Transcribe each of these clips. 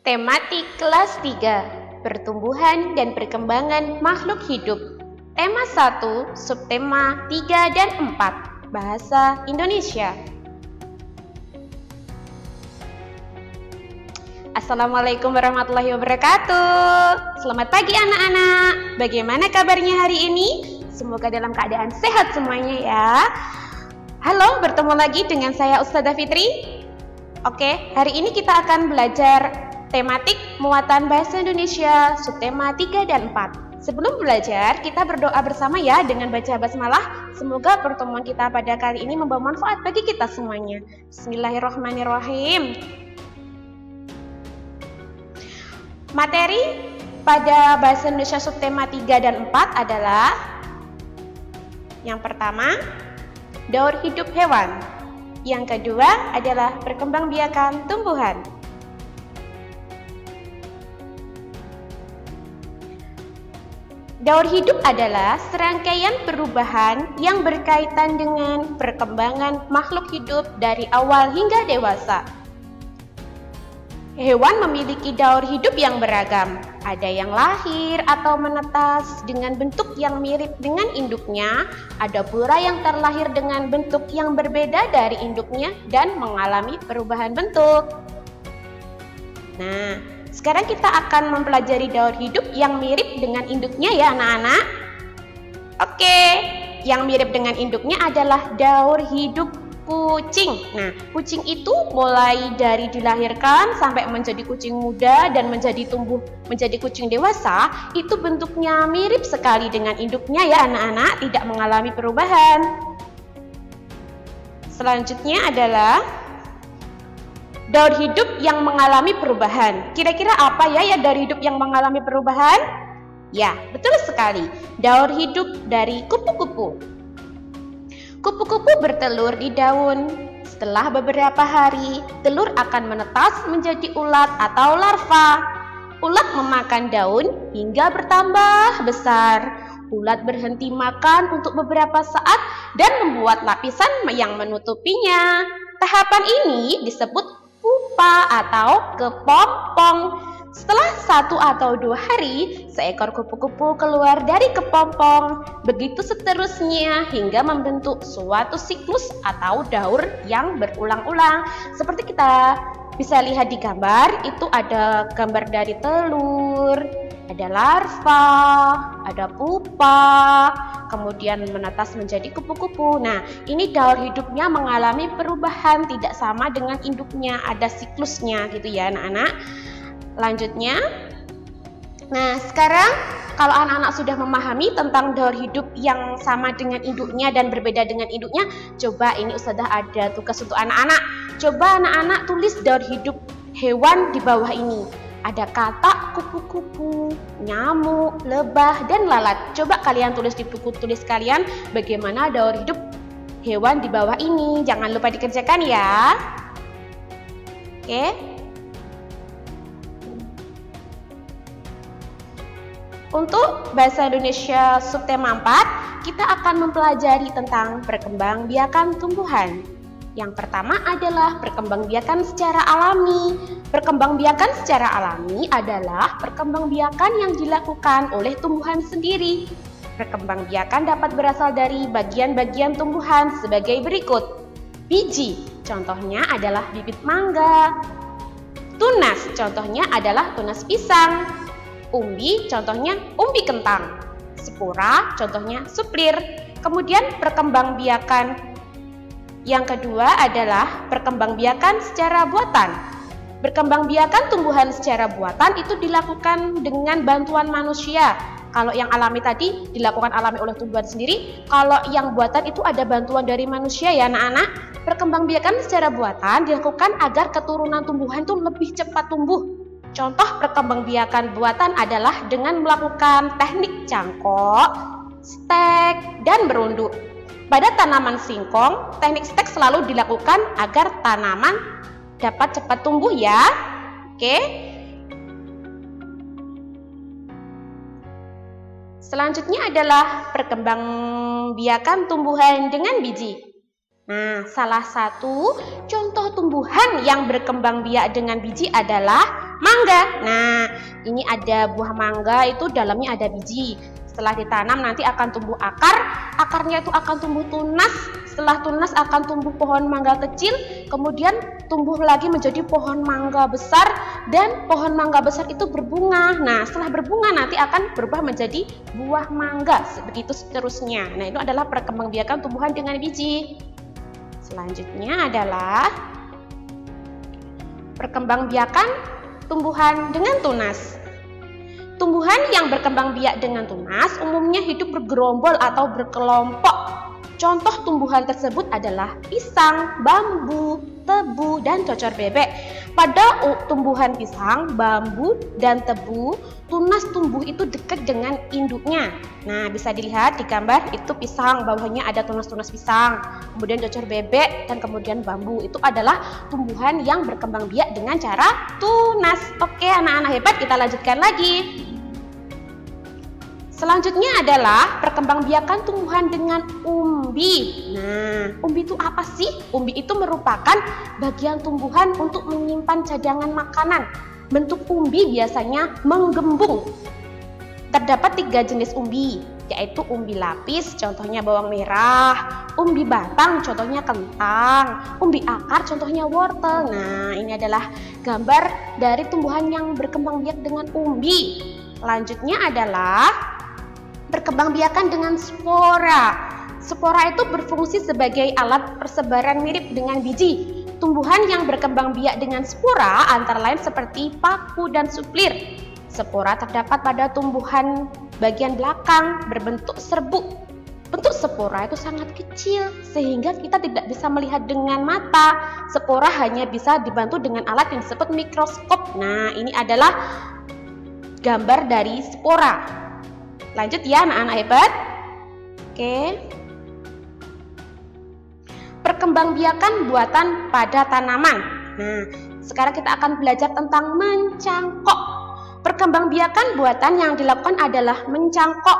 Tematik kelas 3, Pertumbuhan dan Perkembangan Makhluk Hidup. Tema 1, subtema 3 dan 4, Bahasa Indonesia. Assalamualaikum warahmatullahi wabarakatuh. Selamat pagi anak-anak. Bagaimana kabarnya hari ini? Semoga dalam keadaan sehat semuanya ya. Halo, bertemu lagi dengan saya Ustadzah Fitri. Oke, hari ini kita akan belajar tematik muatan bahasa Indonesia subtema 3 dan 4. Sebelum belajar, kita berdoa bersama ya dengan baca basmalah. Semoga pertemuan kita pada kali ini membawa manfaat bagi kita semuanya. Bismillahirrahmanirrahim. Materi pada bahasa Indonesia subtema 3 dan 4 adalah yang pertama, daur hidup hewan. Yang kedua adalah perkembangbiakan tumbuhan. Daur hidup adalah serangkaian perubahan yang berkaitan dengan perkembangan makhluk hidup dari awal hingga dewasa. Hewan memiliki daur hidup yang beragam. Ada yang lahir atau menetas dengan bentuk yang mirip dengan induknya, ada pula yang terlahir dengan bentuk yang berbeda dari induknya dan mengalami perubahan bentuk. Nah, sekarang kita akan mempelajari daur hidup yang mirip dengan induknya ya anak-anak. Oke, yang mirip dengan induknya adalah daur hidup kucing. Nah, kucing itu mulai dari dilahirkan sampai menjadi kucing muda dan tumbuh menjadi kucing dewasa, itu bentuknya mirip sekali dengan induknya ya anak-anak, tidak mengalami perubahan. Selanjutnya adalah daur hidup yang mengalami perubahan. Kira-kira apa ya daur hidup yang mengalami perubahan? Ya, betul sekali. Daur hidup dari kupu-kupu. Kupu-kupu bertelur di daun. Setelah beberapa hari, telur akan menetas menjadi ulat atau larva. Ulat memakan daun hingga bertambah besar. Ulat berhenti makan untuk beberapa saat dan membuat lapisan yang menutupinya. Tahapan ini disebut pupa atau kepompong. Setelah 1 atau 2 hari, seekor kupu-kupu keluar dari kepompong. Begitu seterusnya hingga membentuk suatu siklus atau daur yang berulang-ulang. Seperti kita bisa lihat di gambar, itu ada gambar dari telur, ada larva, ada pupa, kemudian menetas menjadi kupu-kupu. Nah, ini daur hidupnya mengalami perubahan, tidak sama dengan induknya, ada siklusnya gitu ya anak-anak. Lanjutnya, nah sekarang kalau anak-anak sudah memahami tentang daur hidup yang sama dengan induknya dan berbeda dengan induknya, coba ini Ustadzah ada tugas untuk anak-anak. Coba anak-anak tulis daur hidup hewan di bawah ini. Ada kata kupu-kupu, nyamuk, lebah, dan lalat. Coba kalian tulis di buku tulis kalian bagaimana daur hidup hewan di bawah ini. Jangan lupa dikerjakan ya. Oke. Untuk bahasa Indonesia subtema 4, kita akan mempelajari tentang perkembangbiakan tumbuhan. Yang pertama adalah perkembangbiakan secara alami. Perkembangbiakan secara alami adalah perkembangbiakan yang dilakukan oleh tumbuhan sendiri. Perkembangbiakan dapat berasal dari bagian-bagian tumbuhan sebagai berikut. Biji, contohnya adalah bibit mangga. Tunas, contohnya adalah tunas pisang. Umbi, contohnya umbi kentang. Spora, contohnya suplir. Kemudian perkembangbiakan yang kedua adalah perkembangbiakan secara buatan. Perkembangbiakan tumbuhan secara buatan itu dilakukan dengan bantuan manusia. Kalau yang alami tadi dilakukan alami oleh tumbuhan sendiri, kalau yang buatan itu ada bantuan dari manusia ya anak-anak. Perkembangbiakan secara buatan dilakukan agar keturunan tumbuhan itu lebih cepat tumbuh. Contoh perkembangbiakan buatan adalah dengan melakukan teknik cangkok, stek, dan berunduk. Pada tanaman singkong, teknik stek selalu dilakukan agar tanaman dapat cepat tumbuh ya. Oke. Selanjutnya adalah perkembangbiakan tumbuhan dengan biji. Nah, salah satu contoh tumbuhan yang berkembang biak dengan biji adalah mangga. Nah, ini ada buah mangga, itu dalamnya ada biji. Setelah ditanam nanti akan tumbuh akar, akarnya itu akan tumbuh tunas. Setelah tunas akan tumbuh pohon mangga kecil, kemudian tumbuh lagi menjadi pohon mangga besar, dan pohon mangga besar itu berbunga. Nah, setelah berbunga nanti akan berubah menjadi buah mangga, begitu seterusnya. Nah, itu adalah perkembangbiakan tumbuhan dengan biji. Selanjutnya adalah perkembangbiakan tumbuhan dengan tunas. Tumbuhan yang berkembang biak dengan tunas umumnya hidup bergerombol atau berkelompok. Contoh tumbuhan tersebut adalah pisang, bambu, tebu, dan cocor bebek. Pada tumbuhan pisang, bambu, dan tebu, tunas tumbuh itu dekat dengan induknya. Nah, bisa dilihat di gambar itu pisang, bawahnya ada tunas-tunas pisang. Kemudian cocor bebek, dan kemudian bambu. Itu adalah tumbuhan yang berkembang biak dengan cara tunas. Oke, anak-anak hebat, kita lanjutkan lagi. Selanjutnya adalah perkembangbiakan tumbuhan dengan umbi. Nah, umbi itu apa sih? Umbi itu merupakan bagian tumbuhan untuk menyimpan cadangan makanan. Bentuk umbi biasanya menggembung. Terdapat 3 jenis umbi, yaitu umbi lapis, contohnya bawang merah, umbi batang, contohnya kentang, umbi akar, contohnya wortel. Nah, ini adalah gambar dari tumbuhan yang berkembang biak dengan umbi. Selanjutnya adalah perkembangbiakan dengan spora. Spora itu berfungsi sebagai alat persebaran mirip dengan biji. Tumbuhan yang berkembang biak dengan spora antara lain seperti paku dan suplir. Spora terdapat pada tumbuhan bagian belakang berbentuk serbuk. Bentuk spora itu sangat kecil sehingga kita tidak bisa melihat dengan mata. Spora hanya bisa dibantu dengan alat yang disebut mikroskop. Nah, ini adalah gambar dari spora. Lanjut ya anak-anak hebat. Oke. Perkembangbiakan buatan pada tanaman. Nah, sekarang kita akan belajar tentang mencangkok. Perkembangbiakan buatan yang dilakukan adalah mencangkok.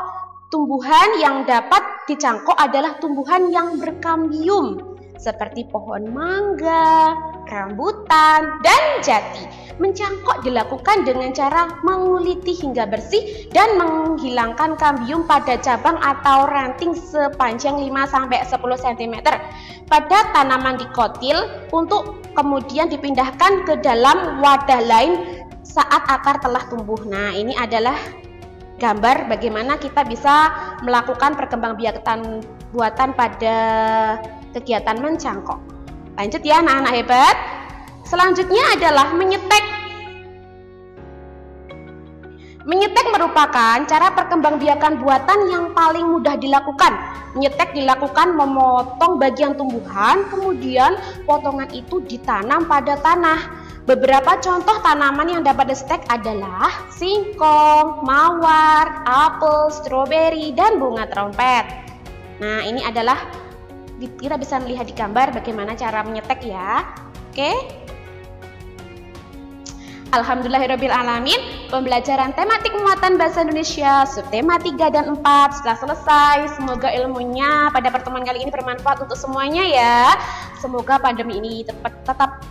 Tumbuhan yang dapat dicangkok adalah tumbuhan yang berkambium, seperti pohon mangga, rambutan, dan jati. Mencangkok dilakukan dengan cara menguliti hingga bersih dan menghilangkan kambium pada cabang atau ranting sepanjang 5-10 cm pada tanaman dikotil untuk kemudian dipindahkan ke dalam wadah lain saat akar telah tumbuh. Nah, ini adalah gambar bagaimana kita bisa melakukan perkembangbiakan buatan pada kegiatan mencangkok. Lanjut ya anak-anak hebat. Selanjutnya adalah menyetek. Menyetek merupakan cara perkembangbiakan buatan yang paling mudah dilakukan. Menyetek dilakukan memotong bagian tumbuhan, kemudian potongan itu ditanam pada tanah. Beberapa contoh tanaman yang dapat disetek adalah singkong, mawar, apel, stroberi, dan bunga trompet. Nah, ini adalah kita bisa melihat di gambar bagaimana cara menyetek ya. Oke. Alhamdulillahirrabbilalamin, pembelajaran tematik muatan bahasa Indonesia subtema 3 dan 4 setelah selesai. Semoga ilmunya pada pertemuan kali ini bermanfaat untuk semuanya ya. Semoga pandemi ini tetap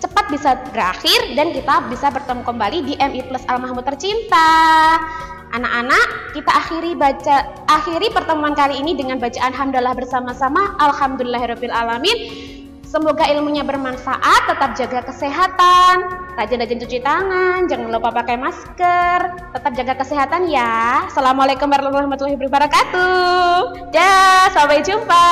cepat bisa berakhir dan kita bisa bertemu kembali di MI Plus Al Mahmud tercinta. Anak-anak, kita akhiri pertemuan kali ini dengan bacaan hamdalah bersama-sama. Alhamdulillahirrabbilalamin. Semoga ilmunya bermanfaat, tetap jaga kesehatan, rajin-rajin cuci tangan, jangan lupa pakai masker, tetap jaga kesehatan ya. Assalamualaikum warahmatullahi wabarakatuh. Dah, sampai jumpa.